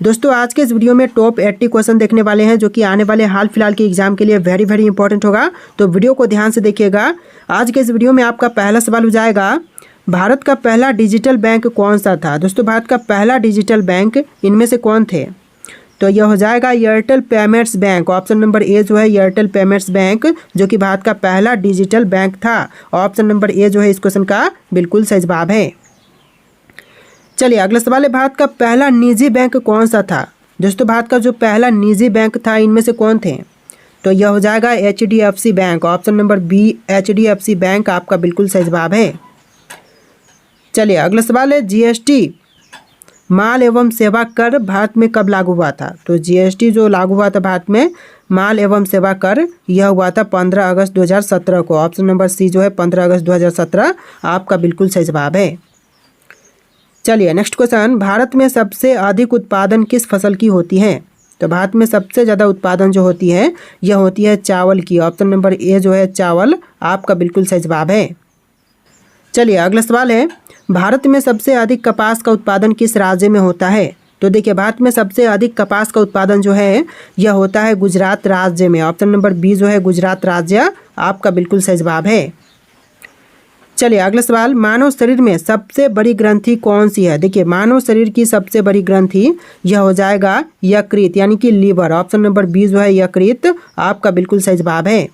दोस्तों आज के इस वीडियो में टॉप 80 क्वेश्चन देखने वाले हैं जो कि आने वाले हाल फिलहाल के एग्जाम के लिए वेरी वेरी इंपॉर्टेंट होगा। तो वीडियो को ध्यान से देखिएगा। आज के इस वीडियो में आपका पहला सवाल हो जाएगा, भारत का पहला डिजिटल बैंक कौन सा था। दोस्तों भारत का पहला डिजिटल बैंक इनमें से कौन थे। तो यह हो जाएगा Airtel payments bank. Option number A जो है एयरटेल पेमेंट्स बैंक जो कि भारत का पहला डिजिटल बैंक था। ऑप्शन नंबर ए जो है इस क्वेश्चन का बिल्कुल सही जवाब है। चलिए अगला सवाल है, भारत का पहला निजी बैंक कौन सा था। दोस्तों भारत का जो पहला निजी बैंक था इनमें से कौन थे। तो यह हो जाएगा HDFC bank. Option number B HDFC bank आपका बिल्कुल सही जवाब है। चलिए अगला सवाल है, GST माल एवं सेवा कर भारत में कब लागू हुआ था। तो GST जो लागू हुआ था भारत में माल एवं सेवा कर, यह हुआ था 15 अगस्त 2017 को। ऑप्शन नंबर सी जो है 15 अगस्त 2017 आपका बिल्कुल सही जवाब है। चलिए नेक्स्ट क्वेश्चन, भारत में सबसे अधिक उत्पादन किस फसल की होती है। तो भारत में सबसे ज़्यादा उत्पादन जो होती है यह होती है चावल की। ऑप्शन नंबर ए जो है चावल आपका बिल्कुल सही जवाब है। चलिए अगला सवाल है, भारत में सबसे अधिक कपास का उत्पादन किस राज्य में होता है। तो देखिए भारत में सबसे अधिक कपास का उत्पादन जो है यह होता है गुजरात राज्य में। ऑप्शन नंबर बी जो है गुजरात राज्य आपका बिल्कुल सही जवाब है। चलिए अगला सवाल, मानव शरीर में सबसे बड़ी ग्रंथि कौन सी है। देखिए मानव शरीर की सबसे बड़ी ग्रंथि यह हो जाएगा यकृत यानी कि लीवर। ऑप्शन नंबर बी जो है यकृत आपका बिल्कुल सही जवाब है।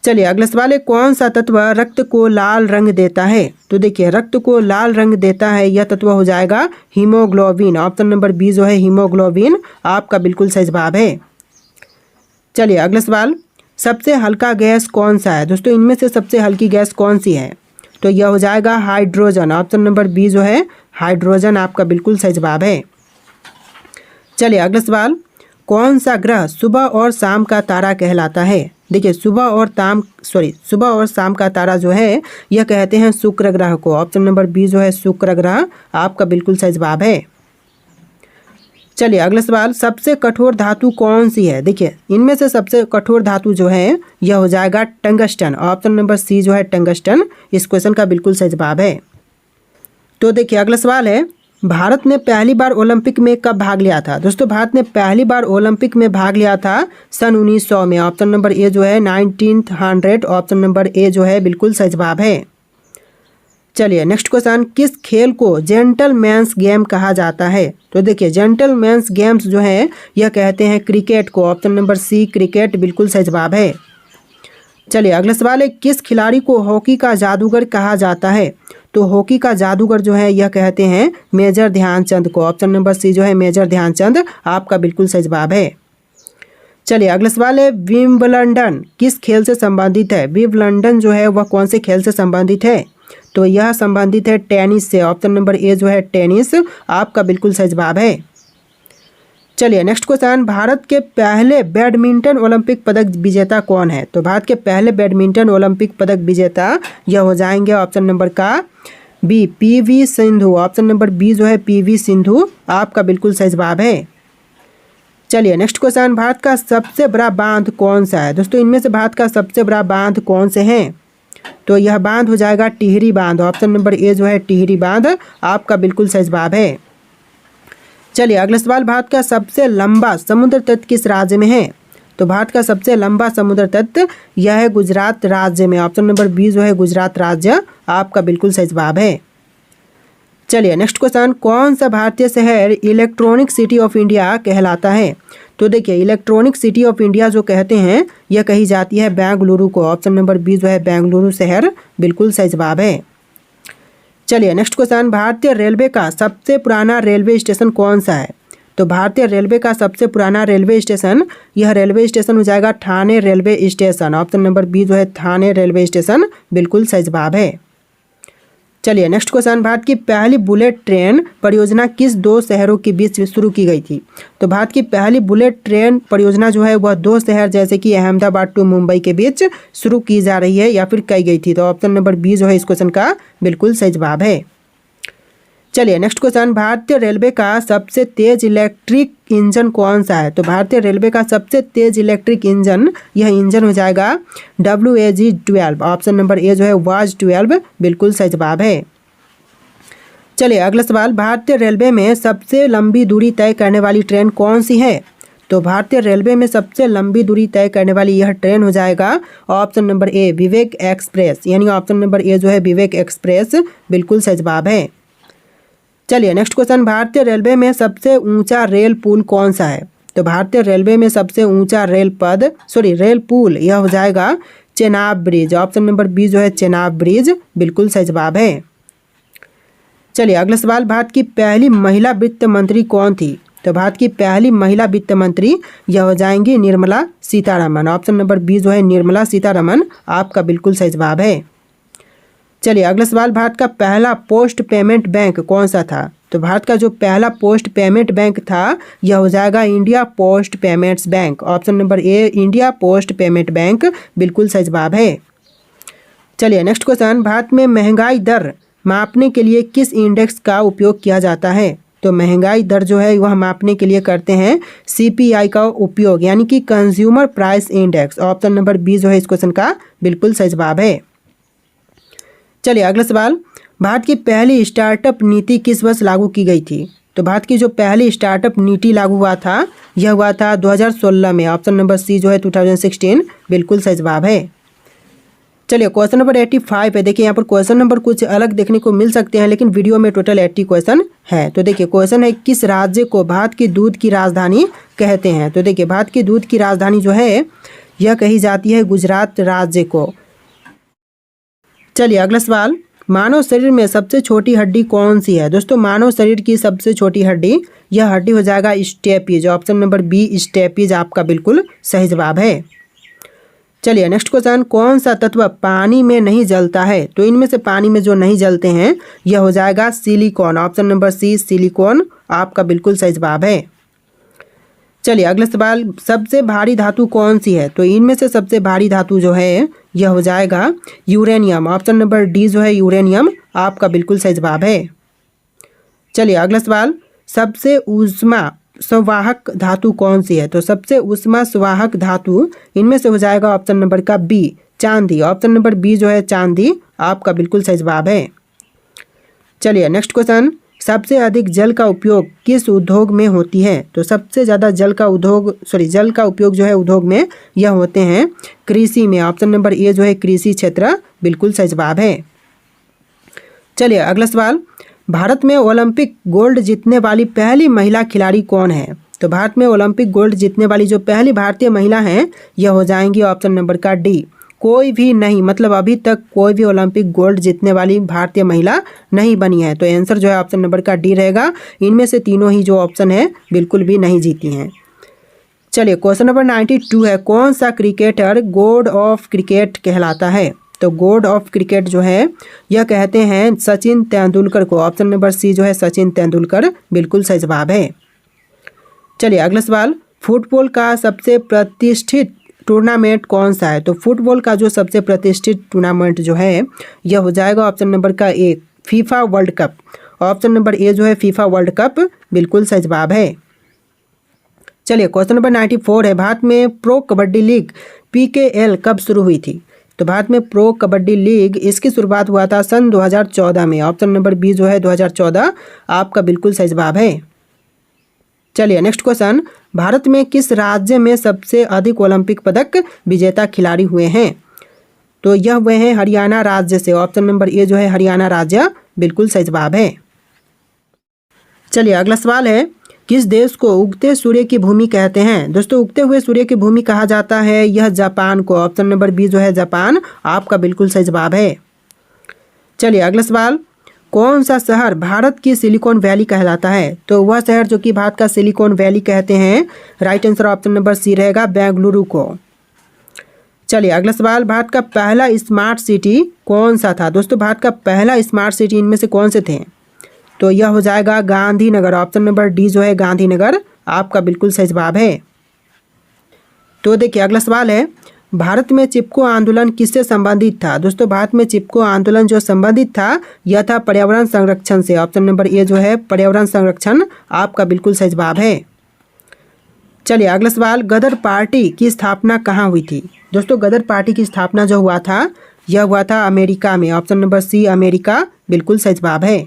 चलिए अगला सवाल है, कौन सा तत्व रक्त को लाल रंग देता है। तो देखिए रक्त को लाल रंग देता है यह तत्व हो जाएगा हीमोग्लोबिन। ऑप्शन नंबर बी जो है हीमोग्लोबिन आपका बिल्कुल सही जवाब है। चलिए अगला सवाल, सबसे हल्का गैस कौन सा है। दोस्तों इनमें से सबसे हल्की गैस कौन सी है। तो यह हो जाएगा हाइड्रोजन। ऑप्शन नंबर बी जो है हाइड्रोजन आपका बिल्कुल सही जवाब है। चलिए अगला सवाल, कौन सा ग्रह सुबह और शाम का तारा कहलाता है। देखिए सुबह और शाम का तारा जो है यह कहते हैं शुक्र ग्रह को। ऑप्शन नंबर बी जो है शुक्र ग्रह आपका बिल्कुल सही जवाब है। चलिए अगला सवाल, सबसे कठोर धातु कौन सी है। देखिए इनमें से सबसे कठोर धातु जो है यह हो जाएगा टंगस्टन। ऑप्शन नंबर सी जो है टंगस्टन इस क्वेश्चन का बिल्कुल सही जवाब है। तो देखिए अगला सवाल है, भारत ने पहली बार ओलंपिक में कब भाग लिया था। दोस्तों भारत ने पहली बार ओलंपिक में भाग लिया था सन 1900 में। ऑप्शन नंबर ए जो है 1900। ऑप्शन नंबर ए जो है बिल्कुल सही जवाब है। चलिए नेक्स्ट क्वेश्चन, किस खेल को जेंटलमैन्स गेम कहा जाता है। तो देखिए जेंटलमैन्स गेम्स जो है यह कहते हैं क्रिकेट को। ऑप्शन नंबर सी क्रिकेट बिल्कुल सही जवाब है। चलिए अगला सवाल है, किस खिलाड़ी को हॉकी का जादूगर कहा जाता है। तो हॉकी का जादूगर जो है यह कहते हैं मेजर ध्यानचंद को। ऑप्शन नंबर सी जो है मेजर ध्यानचंद आपका बिल्कुल सही जवाब है। चलिए अगला सवाल है, विंबलडन किस खेल से संबंधित है। विंबलडन जो है वह कौन से खेल से संबंधित है। तो यह संबंधित है टेनिस से। ऑप्शन नंबर ए जो है टेनिस आपका बिल्कुल सही जवाब है। चलिए नेक्स्ट क्वेश्चन, भारत के पहले बैडमिंटन ओलंपिक पदक विजेता कौन है। तो भारत के पहले बैडमिंटन ओलंपिक पदक विजेता यह हो जाएंगे ऑप्शन नंबर का B PV Sindhu. Option number B जो है PV सिंधु आपका बिल्कुल सही जवाब है। चलिए नेक्स्ट क्वेश्चन, भारत का सबसे बड़ा बांध कौन सा है। दोस्तों इनमें से भारत का सबसे बड़ा बांध कौन से हैं। तो यह बांध हो जाएगा टिहरी बांध। ऑप्शन नंबर ए जो है टिहरी बांध आपका बिल्कुल सही जवाब है। चलिए अगला सवाल, भारत का सबसे लंबा समुद्र तट किस राज्य में है। तो भारत का सबसे लंबा समुद्र तट यह है गुजरात राज्य में। ऑप्शन नंबर बी जो है गुजरात राज्य आपका बिल्कुल सही जवाब है। चलिए नेक्स्ट क्वेश्चन, कौन सा भारतीय शहर इलेक्ट्रॉनिक सिटी ऑफ इंडिया कहलाता है। तो देखिए इलेक्ट्रॉनिक सिटी ऑफ इंडिया जो कहते हैं यह कही जाती है बेंगलुरु को। ऑप्शन नंबर बी जो है बेंगलुरु शहर बिल्कुल सही जवाब है। चलिए नेक्स्ट क्वेश्चन, भारतीय रेलवे का सबसे पुराना रेलवे स्टेशन कौन सा है। तो भारतीय रेलवे का सबसे पुराना रेलवे स्टेशन यह रेलवे स्टेशन हो जाएगा Thane railway station. Option number B जो है ठाणे रेलवे स्टेशन बिल्कुल सही जवाब है। चलिए नेक्स्ट क्वेश्चन, भारत की पहली बुलेट ट्रेन परियोजना किस दो शहरों के बीच शुरू की गई थी। तो भारत की पहली बुलेट ट्रेन परियोजना जो है वह दो शहर जैसे कि अहमदाबाद टू मुंबई के बीच शुरू की जा रही है या फिर की गई थी। तो ऑप्शन नंबर बी जो है इस क्वेश्चन का बिल्कुल सही जवाब है। चलिए नेक्स्ट क्वेश्चन, भारतीय रेलवे का सबसे तेज इलेक्ट्रिक इंजन कौन सा है। तो भारतीय रेलवे का सबसे तेज इलेक्ट्रिक इंजन यह इंजन हो जाएगा WAG-12। ऑप्शन नंबर ए जो है WAG-12 बिल्कुल सही जवाब है। चलिए अगला सवाल, भारतीय रेलवे में सबसे लंबी दूरी तय करने वाली ट्रेन कौन सी है? तो भारतीय रेलवे में सबसे लंबी दूरी तय करने वाली यह ट्रेन हो जाएगा ऑप्शन नंबर ए विवेक एक्सप्रेस, यानी ऑप्शन नंबर ए जो है विवेक एक्सप्रेस बिल्कुल सही जवाब है। चलिए नेक्स्ट क्वेश्चन, भारतीय रेलवे में सबसे ऊंचा रेल पुल कौन सा है? तो भारतीय रेलवे में सबसे ऊंचा रेल पुल यह हो जाएगा Chenab bridge, option number B जो है चेनाब ब्रिज बिल्कुल सही जवाब है। चलिए अगला सवाल, भारत की पहली महिला वित्त मंत्री कौन थी? तो भारत की पहली महिला वित्त मंत्री यह हो जाएंगी Nirmala Sitharaman, option number B जो है निर्मला सीतारमन आपका बिल्कुल सही जवाब है। चलिए अगला सवाल, भारत का पहला पोस्ट पेमेंट बैंक कौन सा था? तो भारत का जो पहला पोस्ट पेमेंट बैंक था यह हो जाएगा India post payments bank, option number ए इंडिया पोस्ट पेमेंट बैंक बिल्कुल सही जवाब है। चलिए नेक्स्ट क्वेश्चन, भारत में महंगाई दर मापने के लिए किस इंडेक्स का उपयोग किया जाता है? तो महंगाई दर जो है वह मापने के लिए करते हैं CPI का उपयोग, यानी कि consumer price index, option number B जो है इस क्वेश्चन का बिल्कुल सही जवाब है। चलिए अगला सवाल, भारत की पहली स्टार्टअप नीति किस वर्ष लागू की गई थी? तो भारत की जो पहली स्टार्टअप नीति लागू हुआ था यह हुआ था 2016 में, ऑप्शन नंबर सी जो है 2016 बिल्कुल सही जवाब है। चलिए क्वेश्चन नंबर 85 है। देखिए यहाँ पर क्वेश्चन नंबर कुछ अलग देखने को मिल सकते हैं, लेकिन वीडियो में टोटल 80 क्वेश्चन है। तो देखिए क्वेश्चन है, किस राज्य को भारत की दूध की राजधानी कहते हैं? तो देखिए भारत की दूध की राजधानी जो है यह कही जाती है गुजरात राज्य को। चलिए अगला सवाल, मानव शरीर में सबसे छोटी हड्डी कौन सी है? दोस्तों मानव शरीर की सबसे छोटी हड्डी यह हड्डी हो जाएगा stapes, option number B stapes आपका बिल्कुल सही जवाब है। चलिए नेक्स्ट क्वेश्चन, कौन सा तत्व पानी में नहीं जलता है? तो इनमें से पानी में जो नहीं जलते हैं यह हो जाएगा silicon, option number C silicon आपका बिल्कुल सही जवाब है। चलिए अगला सवाल, सबसे भारी धातु कौन सी है? तो इनमें से सबसे भारी धातु जो है यह हो जाएगा यूरेनियम, ऑप्शन नंबर डी जो है यूरेनियम आपका बिल्कुल सही जवाब है। चलिए अगला सवाल, सबसे ऊष्मा संवाहक धातु कौन सी है? तो सबसे ऊष्मा संवाहक धातु इनमें से हो जाएगा ऑप्शन नंबर का बी चांदी, ऑप्शन नंबर बी जो है चांदी आपका बिल्कुल सही जवाब है। चलिए नेक्स्ट क्वेश्चन, सबसे अधिक जल का उपयोग किस उद्योग में होती है? तो सबसे ज़्यादा जल का उपयोग जो है उद्योग में यह होते हैं कृषि में, ऑप्शन नंबर ए जो है कृषि क्षेत्र बिल्कुल सही जवाब है। चलिए अगला सवाल, भारत में ओलंपिक गोल्ड जीतने वाली पहली महिला खिलाड़ी कौन है? तो भारत में ओलंपिक गोल्ड जीतने वाली जो पहली भारतीय महिला हैं यह हो जाएंगी ऑप्शन नंबर का डी कोई भी नहीं, मतलब अभी तक कोई भी ओलंपिक गोल्ड जीतने वाली भारतीय महिला नहीं बनी है। तो आंसर जो है ऑप्शन नंबर का डी रहेगा। इनमें से तीनों ही जो ऑप्शन है बिल्कुल भी नहीं जीती हैं। चलिए क्वेश्चन नंबर 92 है, कौन सा क्रिकेटर गॉड ऑफ क्रिकेट कहलाता है? तो गॉड ऑफ क्रिकेट जो है यह कहते हैं सचिन तेंदुलकर को, ऑप्शन नंबर सी जो है सचिन तेंदुलकर बिल्कुल सही जवाब है। चलिए अगला सवाल, फुटबॉल का सबसे प्रतिष्ठित टूर्नामेंट कौन सा है? तो फुटबॉल का जो सबसे प्रतिष्ठित टूर्नामेंट जो है यह हो जाएगा ऑप्शन नंबर का A FIFA World Cup, option number A जो है फीफा वर्ल्ड कप बिल्कुल सही जवाब है। चलिए क्वेश्चन नंबर 94 है, भारत में प्रो कबड्डी लीग PKL कब शुरू हुई थी? तो भारत में प्रो कबड्डी लीग इसकी शुरुआत हुआ था सन 2014 में, ऑप्शन नंबर बी जो है 2014 आपका बिल्कुल सही जवाब है। चलिए नेक्स्ट क्वेश्चन, भारत में किस राज्य में सबसे अधिक ओलंपिक पदक विजेता खिलाड़ी हुए हैं? तो यह हुए हैं हरियाणा राज्य से, ऑप्शन नंबर ए जो है हरियाणा राज्य बिल्कुल सही जवाब है। चलिए अगला सवाल है, किस देश को उगते सूर्य की भूमि कहते हैं? दोस्तों उगते हुए सूर्य की भूमि कहा जाता है यह जापान को, ऑप्शन नंबर बी जो है जापान आपका बिल्कुल सही जवाब है। चलिए अगला सवाल, कौन सा शहर भारत की सिलिकॉन वैली कहलाता है? तो वह शहर जो कि भारत का सिलिकॉन वैली कहते हैं, right answer option number C रहेगा बेंगलुरु को। चलिए अगला सवाल, भारत का पहला स्मार्ट सिटी कौन सा था? दोस्तों भारत का पहला स्मार्ट सिटी इनमें से कौन से थे? तो यह हो जाएगा गांधीनगर, ऑप्शन नंबर डी जो है गांधीनगर आपका बिल्कुल सही जवाब है। तो देखिए अगला सवाल है, भारत में चिपको आंदोलन किससे संबंधित था? दोस्तों भारत में चिपको आंदोलन जो संबंधित था यह था पर्यावरण संरक्षण से, ऑप्शन नंबर ए जो है पर्यावरण संरक्षण आपका बिल्कुल सही जवाब है। चलिए अगला सवाल, गदर पार्टी की स्थापना कहाँ हुई थी? दोस्तों गदर पार्टी की स्थापना जो हुआ था यह हुआ था अमेरिका में, ऑप्शन नंबर सी अमेरिका बिल्कुल सही जवाब है।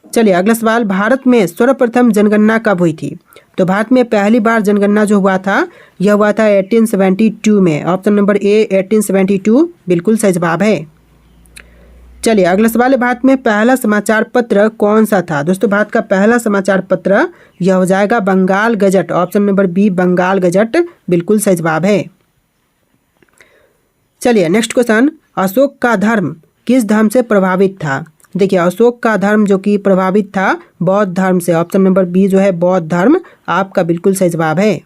चलिए अगला सवाल, भारत में सर्वप्रथम जनगणना कब हुई थी? तो भारत में पहली बार जनगणना जो हुआ था यह हुआ था 1872 में। ऑप्शन नंबर ए 1872 बिल्कुल सही जवाब है। चलिए अगला सवाल है, भारत में पहला समाचार पत्र कौन सा था? दोस्तों भारत का पहला समाचार पत्र यह हो जाएगा Bengal gazette. Option number B Bengal gazette बिल्कुल सही जवाब है। चलिए नेक्स्ट क्वेश्चन, अशोक का धर्म किस धर्म से प्रभावित था? देखिए अशोक का धर्म जो कि प्रभावित था बौद्ध धर्म से। ऑप्शन नंबर बी जो है बौद्ध धर्म आपका बिल्कुल सही जवाब है।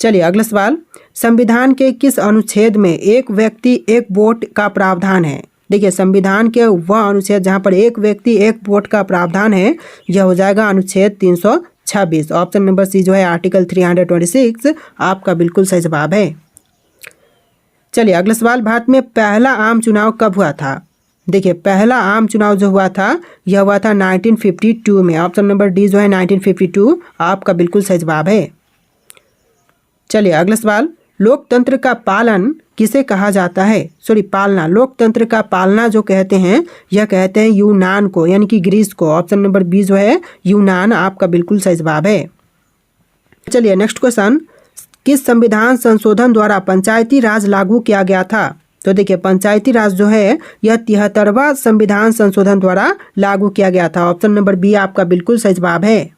चलिए अगला सवाल, संविधान के किस अनुच्छेद में एक व्यक्ति एक वोट का प्रावधान है? देखिए संविधान के वह अनुच्छेद जहां पर एक व्यक्ति एक वोट का प्रावधान है यह हो जाएगा अनुच्छेद 326। ऑप्शन नंबर सी जो है आर्टिकल 326 आपका बिल्कुल सही जवाब है। चलिए अगला सवाल, भारत में पहला आम चुनाव कब हुआ था? देखिए पहला आम चुनाव जो हुआ था यह हुआ था 1952 में। ऑप्शन नंबर डी जो है 1952 आपका बिल्कुल सही जवाब है। चलिए अगला सवाल, लोकतंत्र का पालन किसे कहा जाता है? पालना, लोकतंत्र का पालना जो कहते हैं यह कहते हैं यूनान को, यानी कि ग्रीस को। ऑप्शन नंबर बी जो है यूनान आपका बिल्कुल सही जवाब है। चलिए नेक्स्ट क्वेश्चन, किस संविधान संशोधन द्वारा पंचायती राज लागू किया गया था? तो देखिए पंचायती राज जो है यह 73वां संविधान संशोधन द्वारा लागू किया गया था। ऑप्शन नंबर बी आपका बिल्कुल सही जवाब है।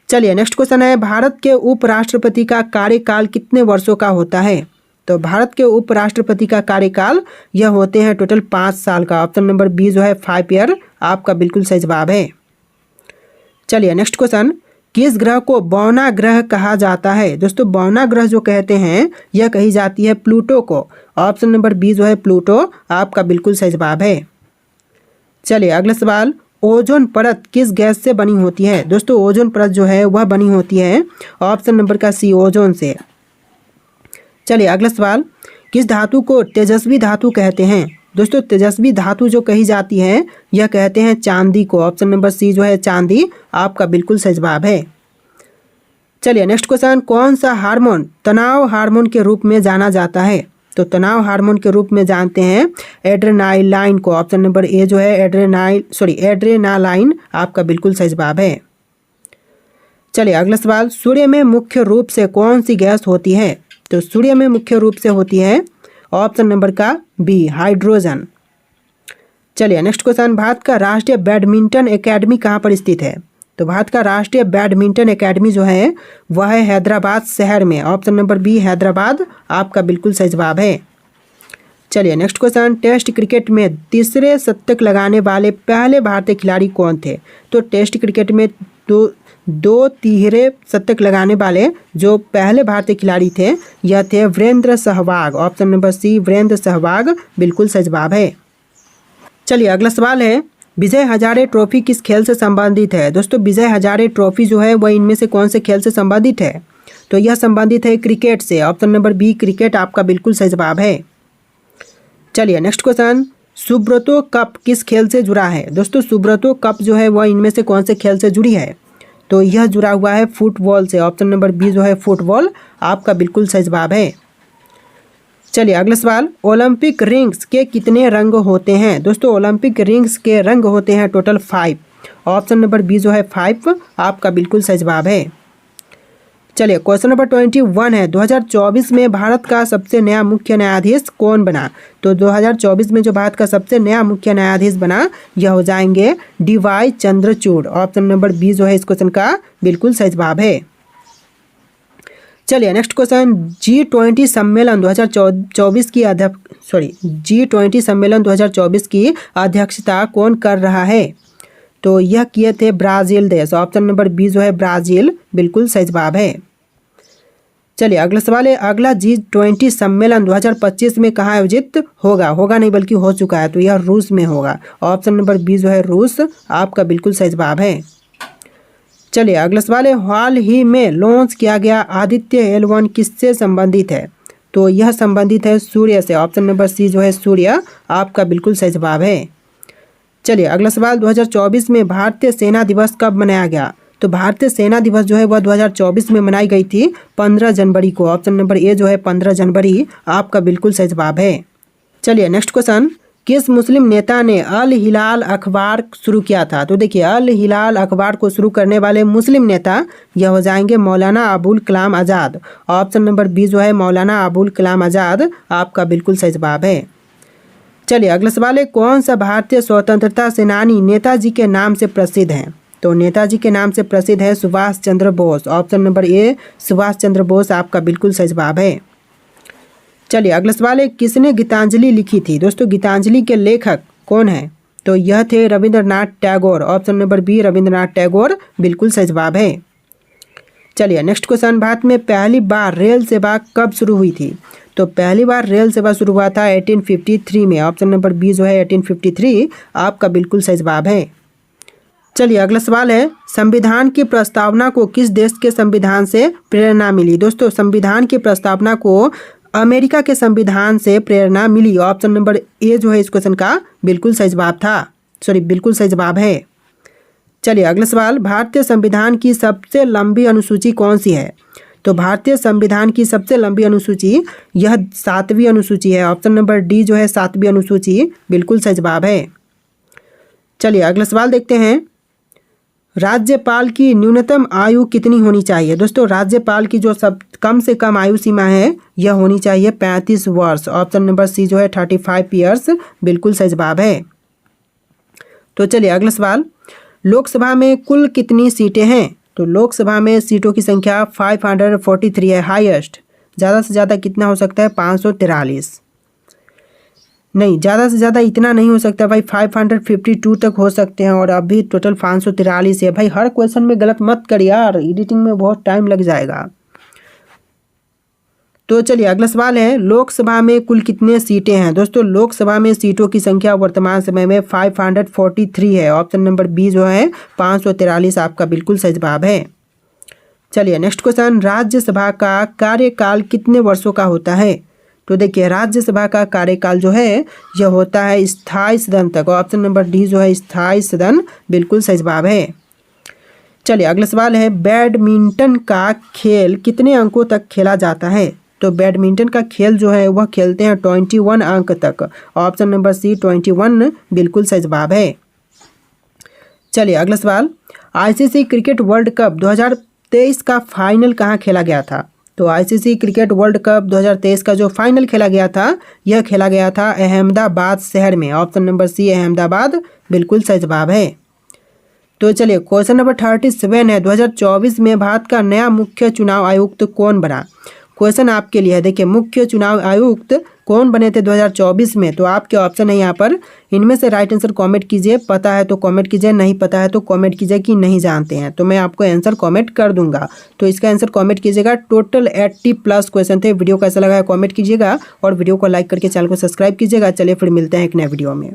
चलिए नेक्स्ट क्वेश्चन है, भारत के उपराष्ट्रपति का कार्यकाल कितने वर्षों का होता है? तो भारत के उपराष्ट्रपति का कार्यकाल यह होते हैं टोटल 5 साल का। ऑप्शन नंबर बी जो है 5 ईयर आपका बिल्कुल सही जवाब है। चलिए नेक्स्ट क्वेश्चन, किस ग्रह को बौना ग्रह कहा जाता है? दोस्तों बौना ग्रह जो कहते हैं यह कही जाती है प्लूटो को। ऑप्शन नंबर बी जो है प्लूटो आपका बिल्कुल सही जवाब है। चलिए अगला सवाल, ओजोन परत किस गैस से बनी होती है? दोस्तों ओजोन परत जो है वह बनी होती है ऑप्शन नंबर का सी ओजोन से। चलिए अगला सवाल, किस धातु को तेजस्वी धातु कहते हैं? दोस्तों तेजस्वी धातु जो कही जाती है यह कहते हैं चांदी को। ऑप्शन नंबर सी जो है चांदी आपका बिल्कुल सही जवाब है। चलिए नेक्स्ट क्वेश्चन, कौन सा हार्मोन तनाव हार्मोन के रूप में जाना जाता है? तो तनाव हार्मोन के रूप में जानते हैं एड्रेनालाइन को। ऑप्शन नंबर ए जो है एड्रेनालाइन आपका बिल्कुल सही जवाब है। चलिए अगला सवाल, सूर्य में मुख्य रूप से कौन सी गैस होती है? तो सूर्य में मुख्य रूप से होती है ऑप्शन नंबर का बी हाइड्रोजन। चलिए नेक्स्ट क्वेश्चन, भारत का राष्ट्रीय बैडमिंटन एकेडमी कहाँ पर स्थित है? तो भारत का राष्ट्रीय बैडमिंटन एकेडमी जो है वह है हैदराबाद शहर में। ऑप्शन नंबर बी हैदराबाद आपका बिल्कुल सही जवाब है। चलिए नेक्स्ट क्वेश्चन, टेस्ट क्रिकेट में तीसरे शतक लगाने वाले पहले भारतीय खिलाड़ी कौन थे? तो टेस्ट क्रिकेट में दो तीसरे शतक लगाने वाले जो पहले भारतीय खिलाड़ी थे यह थे Virender Sehwag. Option number C Virender Sehwag बिल्कुल सही जवाब है। चलिए अगला सवाल है, विजय हजारे ट्रॉफी किस खेल से संबंधित है? दोस्तों विजय हजारे ट्रॉफी जो है वह इनमें से कौन से खेल से संबंधित है? तो यह संबंधित है क्रिकेट से। ऑप्शन नंबर बी क्रिकेट आपका बिल्कुल सही जवाब है। चलिए नेक्स्ट क्वेश्चन, सुब्रतो कप किस खेल से जुड़ा है? दोस्तों सुब्रतो कप जो है वह इनमें से कौन से खेल से जुड़ी है? तो यह जुड़ा हुआ है फुटबॉल से। ऑप्शन नंबर बी जो है फुटबॉल आपका बिल्कुल सही जवाब है। चलिए अगला सवाल, ओलंपिक रिंग्स के कितने रंग होते हैं? दोस्तों ओलंपिक रिंग्स के रंग होते हैं टोटल 5। ऑप्शन नंबर बी जो है 5 आपका बिल्कुल सही जवाब है। चलिए क्वेश्चन नंबर 21 है, 2024 में भारत का सबसे नया मुख्य न्यायाधीश कौन बना? तो 2024 में जो भारत का सबसे नया मुख्य न्यायाधीश बना यह हो जाएंगे DY Chandrachud. Option number B जो है इस क्वेश्चन का बिल्कुल सही जवाब है। चलिए नेक्स्ट क्वेश्चन, G20 सम्मेलन 2024 की G20 सम्मेलन 2024 की अध्यक्षता कौन कर रहा है? तो यह किए थे ब्राज़ील देश। ऑप्शन नंबर बी जो है ब्राज़ील बिल्कुल सही जवाब है। चलिए अगला सवाल है, अगला G20 सम्मेलन 2025 में कहाँ आयोजित होगा नहीं बल्कि हो चुका है, तो यह रूस में होगा। ऑप्शन नंबर बी जो है रूस आपका बिल्कुल सही जवाब है। चलिए अगला सवाल है, हाल ही में लॉन्च किया गया आदित्य L1 किससे संबंधित है? तो यह संबंधित है सूर्य से। ऑप्शन नंबर सी जो है सूर्य आपका बिल्कुल सही जवाब है। चलिए अगला सवाल, 2024 में भारतीय सेना दिवस कब मनाया गया? तो भारतीय सेना दिवस जो है वह 2024 में मनाई गई थी 15 जनवरी को। ऑप्शन नंबर ए जो है 15 जनवरी आपका बिल्कुल सही जवाब है। चलिए नेक्स्ट क्वेश्चन, किस मुस्लिम नेता ने अल हिलाल अखबार शुरू किया था? तो देखिए, अल हिलाल अखबार को शुरू करने वाले मुस्लिम नेता यह हो जाएंगे Maulana Abul Kalam Azad. Option number B जो है मौलाना अबुल कलाम आज़ाद आपका बिल्कुल सही जवाब है। चलिए अगला सवाल है, कौन सा भारतीय स्वतंत्रता सेनानी नेताजी के नाम से प्रसिद्ध हैं? तो नेताजी के नाम से प्रसिद्ध है Subhash Chandra Bose. Option number A Subhash Chandra Bose आपका बिल्कुल सही जवाब है। चलिए अगला सवाल है, किसने गीतांजलि लिखी थी? दोस्तों गीतांजलि के लेखक कौन है? तो यह थे Rabindranath Tagore. Option number B Rabindranath Tagore बिल्कुल सही जवाब है। चलिए नेक्स्ट क्वेश्चन, भारत में पहली बार रेल सेवा कब शुरू हुई थी? तो पहली बार रेल सेवा शुरू हुआ था 1853 में। ऑप्शन नंबर बी जो है 1853 आपका बिल्कुल सही जवाब है। चलिए अगला सवाल है, संविधान की प्रस्तावना को किस देश के संविधान से प्रेरणा मिली? दोस्तों संविधान की प्रस्तावना को अमेरिका के संविधान से प्रेरणा मिली। ऑप्शन नंबर ए जो है इस क्वेश्चन का बिल्कुल सही जवाब था, बिल्कुल सही जवाब है। चलिए अगला सवाल, भारतीय संविधान की सबसे लंबी अनुसूची कौन सी है? तो भारतीय संविधान की सबसे लंबी अनुसूची यह 7वीं अनुसूची है। ऑप्शन नंबर डी जो है 7वीं अनुसूची बिल्कुल सही जवाब है। चलिए अगला सवाल देखते हैं, राज्यपाल की न्यूनतम आयु कितनी होनी चाहिए? दोस्तों राज्यपाल की जो कम से कम आयु सीमा है यह होनी चाहिए 35 वर्ष। ऑप्शन नंबर सी जो है 35 ईयर्स बिल्कुल सही जवाब है। तो चलिए अगला सवाल, लोकसभा में कुल कितनी सीटें हैं? तो लोकसभा में सीटों की संख्या 543 है हाईएस्ट। ज़्यादा से ज़्यादा कितना हो सकता है? 543 नहीं, ज़्यादा से ज़्यादा इतना नहीं हो सकता भाई, 552 तक हो सकते हैं और अभी टोटल 543 है। भाई हर क्वेश्चन में गलत मत कर यार, एडिटिंग में बहुत टाइम लग जाएगा। तो चलिए अगला सवाल है, लोकसभा में कुल कितने सीटें हैं? दोस्तों लोकसभा में सीटों की संख्या वर्तमान समय में 543 है। ऑप्शन नंबर बी जो है 543 आपका बिल्कुल सही जवाब है। चलिए नेक्स्ट क्वेश्चन, राज्यसभा का कार्यकाल कितने वर्षों का होता है? तो देखिए राज्यसभा का कार्यकाल जो है यह होता है स्थायी सदन तक। ऑप्शन नंबर डी जो है स्थायी सदन बिल्कुल सही जवाब है। चलिए अगला सवाल है, बैडमिंटन का खेल कितने अंकों तक खेला जाता है? तो बैडमिंटन का खेल जो है वह खेलते हैं 21 अंक तक। ऑप्शन नंबर सी 21 बिल्कुल सही जवाब है। चलिए अगला सवाल, आईसीसी क्रिकेट वर्ल्ड कप 2023 का फाइनल कहाँ खेला गया था? तो आईसीसी क्रिकेट वर्ल्ड कप 2023 का जो फाइनल खेला गया था यह खेला गया था अहमदाबाद शहर में। ऑप्शन नंबर सी अहमदाबाद बिल्कुल सही जवाब है। तो चलिए क्वेश्चन नंबर 37 है, 2024 में भारत का नया मुख्य चुनाव आयुक्त कौन बना? क्वेश्चन आपके लिए है, देखिए मुख्य चुनाव आयुक्त कौन बने थे 2024 में? तो आपके ऑप्शन है यहाँ पर, इनमें से राइट आंसर कमेंट कीजिए, पता है तो कमेंट कीजिए, नहीं पता है तो कमेंट कीजिए कि नहीं जानते हैं, तो मैं आपको आंसर कमेंट कर दूंगा। तो इसका आंसर कमेंट कीजिएगा। टोटल 80+ क्वेश्चन थे। वीडियो कैसा लगा है कमेंट कीजिएगा और वीडियो को लाइक करके चैनल को सब्सक्राइब कीजिएगा। चलिए फिर मिलते हैं एक नए वीडियो में।